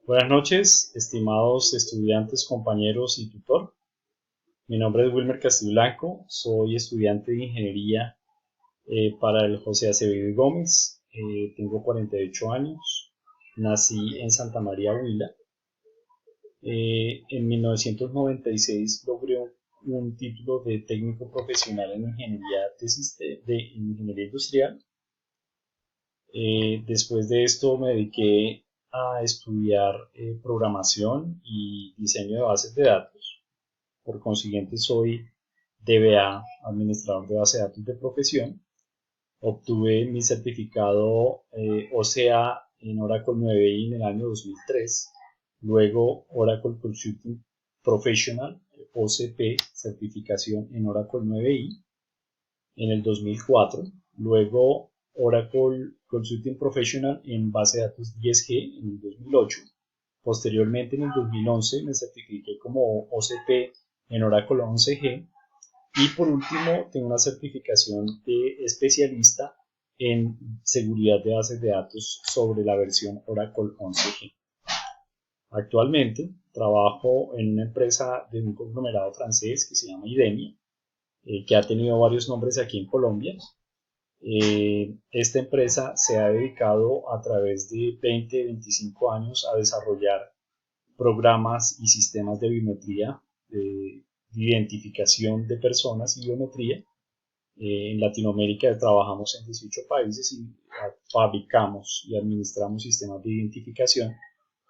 Buenas noches, estimados estudiantes, compañeros y tutor. Mi nombre es Wilmer Castillo Blanco, soy estudiante de Ingeniería para el José Acevedo y Gómez. Tengo 48 años, nací en Santa María, Huila. En 1996 logré un título de técnico profesional en ingeniería industrial. Después de esto me dediqué a estudiar programación y diseño de bases de datos. Por consiguiente, soy DBA, administrador de base de datos de profesión. Obtuve mi certificado OCA en Oracle 9i en el año 2003. Luego Oracle Consulting Professional, OCP, certificación en Oracle 9i en el 2004. Luego Oracle Consulting Professional en base de datos 10G en el 2008. Posteriormente, en el 2011, me certifiqué como OCP en Oracle 11G. Y por último, tengo una certificación de especialista en seguridad de bases de datos sobre la versión Oracle 11G. Actualmente trabajo en una empresa de un conglomerado francés que se llama Idemia, que ha tenido varios nombres aquí en Colombia. Esta empresa se ha dedicado a través de 20-25 años a desarrollar programas y sistemas de biometría, de identificación de personas y biometría. En Latinoamérica trabajamos en 18 países y fabricamos y administramos sistemas de identificación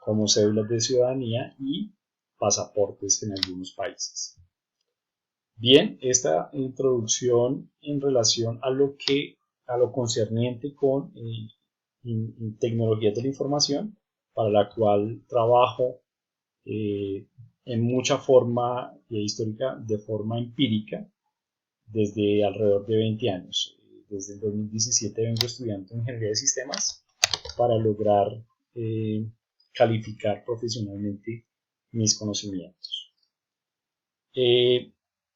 como cédulas de ciudadanía y pasaportes en algunos países. Bien, esta introducción en relación a lo concerniente con tecnologías de la información, para la cual trabajo en mucha forma histórica, de forma empírica, desde alrededor de 20 años. Desde el 2017 vengo estudiando ingeniería de sistemas para lograr calificar profesionalmente mis conocimientos.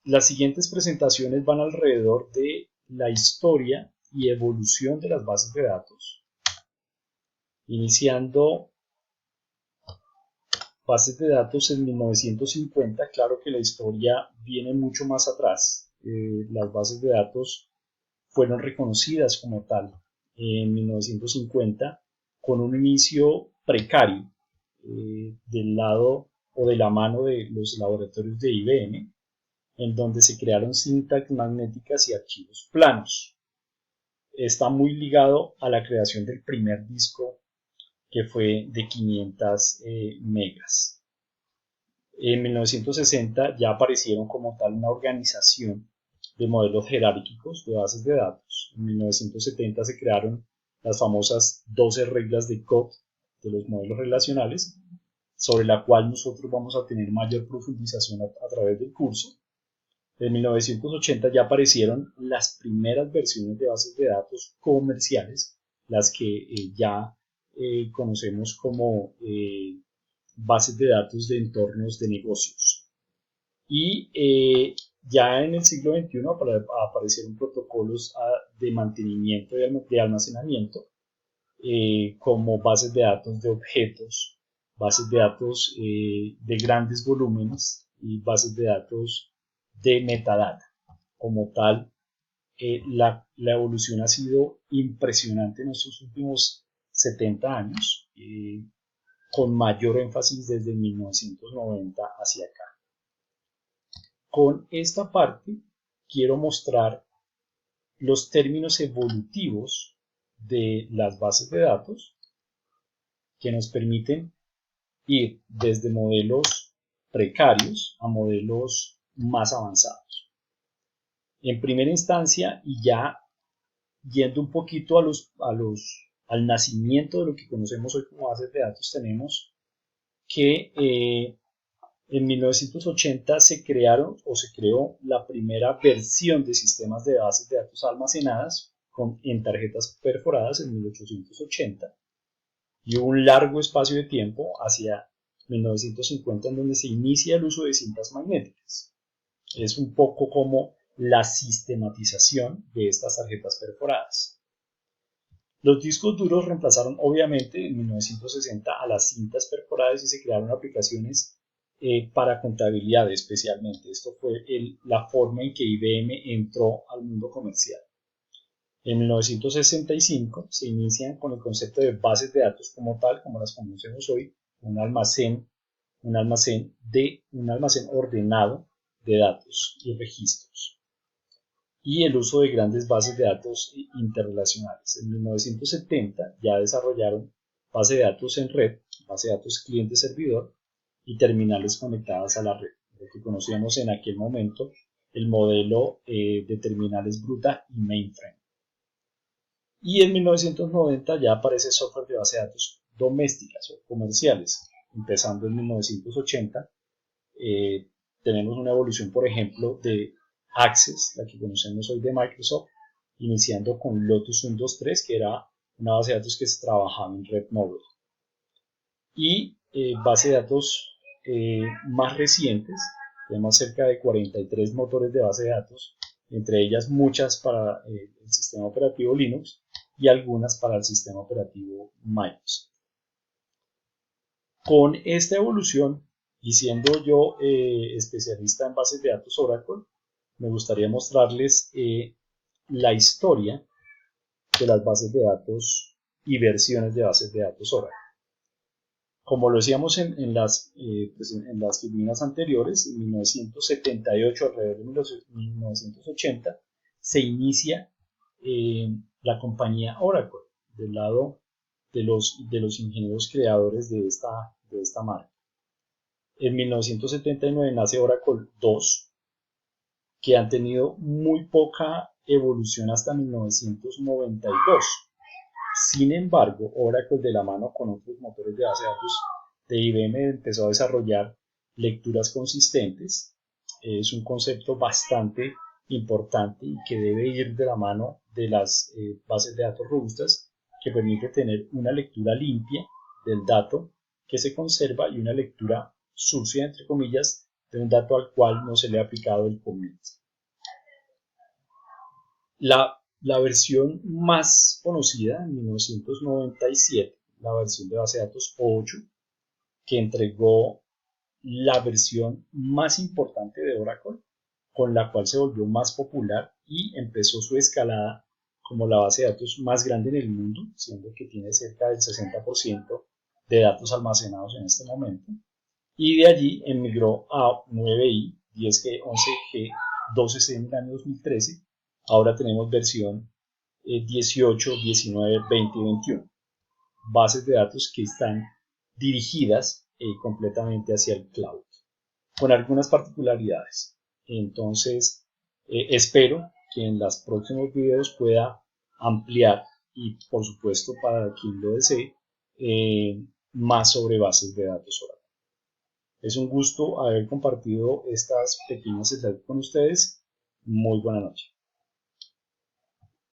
Las siguientes presentaciones van alrededor de la historia y evolución de las bases de datos, iniciando bases de datos en 1950. Claro que la historia viene mucho más atrás. Las bases de datos fueron reconocidas como tal en 1950 con un inicio precario del lado o de la mano de los laboratorios de IBM, en donde se crearon cintas magnéticas y archivos planos. Está muy ligado a la creación del primer disco, que fue de 500 megas. En 1960 ya aparecieron como tal una organización de modelos jerárquicos de bases de datos. En 1970 se crearon las famosas 12 reglas de Codd de los modelos relacionales, sobre la cual nosotros vamos a tener mayor profundización a través del curso. En 1980 ya aparecieron las primeras versiones de bases de datos comerciales, las que ya conocemos como bases de datos de entornos de negocios. Y ya en el siglo XXI aparecieron protocolos de mantenimiento y de almacenamiento, como bases de datos de objetos, bases de datos de grandes volúmenes y bases de datos de metadata. Como tal, la evolución ha sido impresionante en estos últimos 70 años, con mayor énfasis desde 1990 hacia acá. Con esta parte quiero mostrar los términos evolutivos de las bases de datos, que nos permiten ir desde modelos precarios a modelos más avanzados. En primera instancia, y ya yendo un poquito al nacimiento de lo que conocemos hoy como bases de datos, tenemos que en 1980 se creó la primera versión de sistemas de bases de datos almacenadas en tarjetas perforadas en 1880, y hubo un largo espacio de tiempo hacia 1950 en donde se inicia el uso de cintas magnéticas. Es un poco como la sistematización de estas tarjetas perforadas. Los discos duros reemplazaron obviamente en 1960 a las cintas perforadas y se crearon aplicaciones para contabilidad especialmente. Esto fue la forma en que IBM entró al mundo comercial. En 1965 se inician con el concepto de bases de datos como tal, como las conocemos hoy, un almacén ordenado de datos y registros, y el uso de grandes bases de datos interrelacionales. En 1970 ya desarrollaron base de datos en red, base de datos cliente-servidor y terminales conectadas a la red, lo que conocíamos en aquel momento el modelo de terminales bruta y mainframe. Y en 1990 ya aparece software de base de datos domésticas o comerciales. Empezando en 1980, tenemos una evolución, por ejemplo, de Access, la que conocemos hoy de Microsoft, iniciando con Lotus 123, que era una base de datos que se trabajaba en red móvil. Y base de datos más recientes, tenemos cerca de 43 motores de base de datos, entre ellas muchas para el sistema operativo Linux y algunas para el sistema operativo Microsoft. Con esta evolución, y siendo yo especialista en bases de datos Oracle, me gustaría mostrarles la historia de las bases de datos y versiones de bases de datos Oracle. Como lo decíamos en las filminas anteriores, en 1978, alrededor de 1980, se inicia la compañía Oracle, del lado de los ingenieros creadores de esta marca. En 1979 nace Oracle 2, que han tenido muy poca evolución hasta 1992. Sin embargo, Oracle, de la mano con otros motores de base de datos de IBM, empezó a desarrollar lecturas consistentes. Es un concepto bastante importante y que debe ir de la mano de las bases de datos robustas, que permite tener una lectura limpia del dato que se conserva y una lectura sucia, entre comillas, de un dato al cual no se le ha aplicado el commit. La versión más conocida en 1997, la versión de base de datos 8, que entregó la versión más importante de Oracle, con la cual se volvió más popular y empezó su escalada como la base de datos más grande en el mundo, siendo que tiene cerca del 60% de datos almacenados en este momento. Y de allí emigró a 9i, 10G, 11G, 12C en el año 2013. Ahora tenemos versión 18, 19, 20 y 21. Bases de datos que están dirigidas completamente hacia el cloud, con algunas particularidades. Entonces, espero que en los próximos videos pueda ampliar y, por supuesto, para quien lo desee, más sobre bases de datos Oracle. Es un gusto haber compartido estas pequeñas slides con ustedes. Muy buena noche.